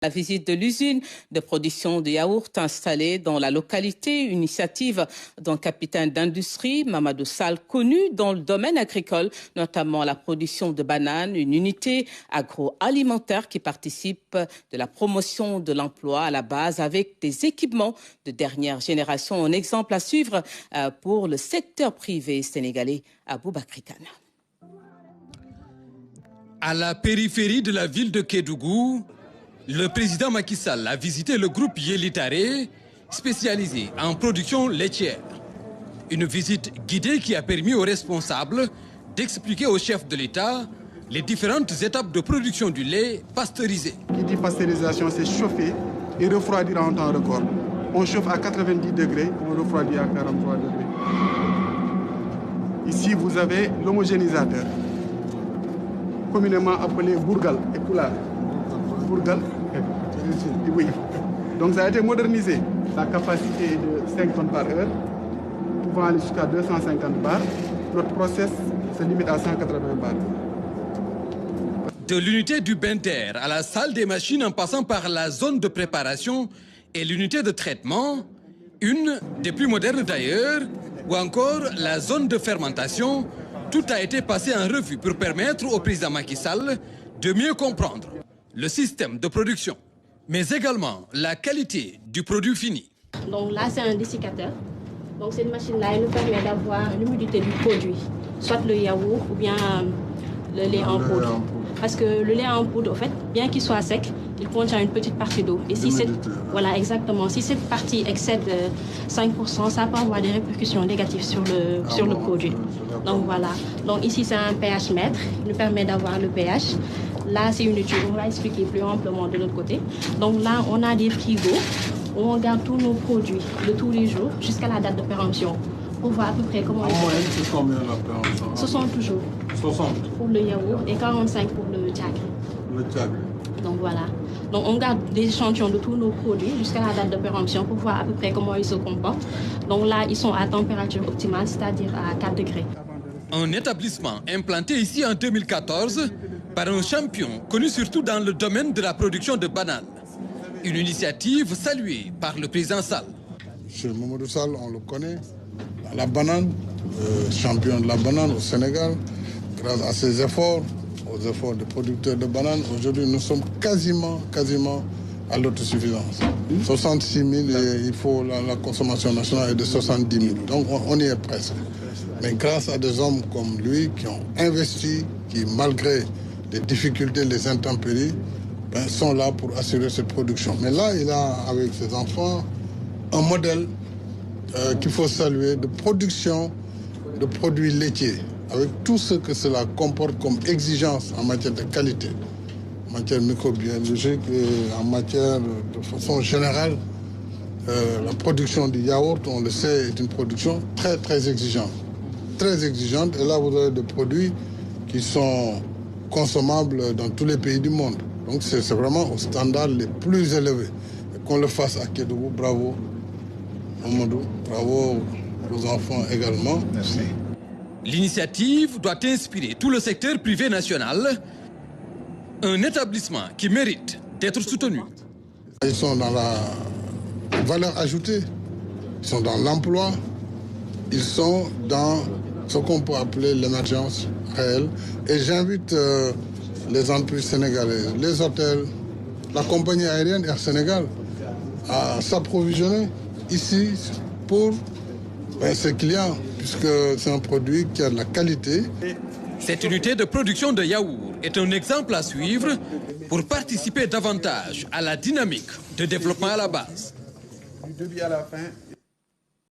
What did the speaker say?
La visite de l'usine de production de yaourt installée dans la localité, une initiative d'un capitaine d'industrie, Mamadou Sall, connu dans le domaine agricole, notamment la production de bananes, une unité agroalimentaire qui participe de la promotion de l'emploi à la base avec des équipements de dernière génération. Un exemple à suivre pour le secteur privé sénégalais à Aboubakry Kane. À la périphérie de la ville de Kédougou, le président Macky Sall a visité le groupe Yelitare, spécialisé en production laitière. Une visite guidée qui a permis aux responsables d'expliquer au chef de l'État les différentes étapes de production du lait pasteurisé. Qui dit pasteurisation, c'est chauffer et refroidir en temps record. On chauffe à 90 degrés, on refroidit à 43 degrés. Ici, vous avez l'homogénisateur, communément appelé bourgal et poulard. Bourgal, oui. Donc ça a été modernisé. La capacité est de 5 tonnes par heure, pouvant aller jusqu'à 250 bars. Notre process se limite à 180 bars. De l'unité du Benter à la salle des machines en passant par la zone de préparation et l'unité de traitement, une des plus modernes d'ailleurs, ou encore la zone de fermentation, tout a été passé en revue pour permettre au président Macky Sall de mieux comprendre le système de production, mais également la qualité du produit fini. Donc là, c'est un dessiccateur. Donc cette machine-là, elle nous permet d'avoir l'humidité du produit, soit le yaourt ou bien le lait en poudre. Parce que le lait en poudre, en fait, bien qu'il soit sec, il contient une petite partie d'eau. Et si voilà, exactement. Si cette partie excède 5%, ça peut avoir des répercussions négatives sur le produit. Donc voilà. Donc ici, c'est un pH mètre. Il nous permet d'avoir le pH. Là, c'est une étude. On va expliquer plus amplement de l'autre côté. Donc là, on a des frigos où on garde tous nos produits de tous les jours jusqu'à la date de péremption. Pour voir à peu près comment... En moyenne, c'est combien la péremption? 60 toujours. 60 pour le yaourt et 45 pour le tchagri. Le tchagri. Donc voilà. Donc on garde des échantillons de tous nos produits jusqu'à la date de péremption pour voir à peu près comment ils se comportent. Donc là, ils sont à température optimale, c'est-à-dire à 4 degrés. Un établissement implanté ici en 2014 par un champion connu surtout dans le domaine de la production de bananes. Une initiative saluée par le président Sall. M. Mamadou Sall, on le connaît. La banane, champion de la banane au Sénégal, grâce à ses efforts, aux efforts des producteurs de bananes, aujourd'hui nous sommes quasiment à l'autosuffisance. 66 000 et il faut la consommation nationale est de 70 000. Donc on y est presque. Mais grâce à des hommes comme lui qui ont investi, qui malgré les difficultés, les intempéries, sont là pour assurer cette production. Mais là, il a avec ses enfants un modèle qu'il faut saluer de production de produits laitiers, avec tout ce que cela comporte comme exigence en matière de qualité, en matière microbiologique et en matière de façon générale. La production du yaourt, on le sait, est une production très exigeante. Très exigeante. Et là, vous avez des produits qui sont consommables dans tous les pays du monde. Donc c'est vraiment aux standards les plus élevés. Et qu'on le fasse à Kédougou, bravo. Mamadou, bravo aux enfants également. Merci. L'initiative doit inspirer tout le secteur privé national, un établissement qui mérite d'être soutenu. Ils sont dans la valeur ajoutée, ils sont dans l'emploi, ils sont dans ce qu'on peut appeler l'émergence réelle. Et j'invite les entreprises sénégalaises, les hôtels, la compagnie aérienne Air Sénégal à s'approvisionner ici pour ses clients, puisque c'est un produit qui a de la qualité. Cette unité de production de yaourt est un exemple à suivre pour participer davantage à la dynamique de développement à la base. Du début à la fin,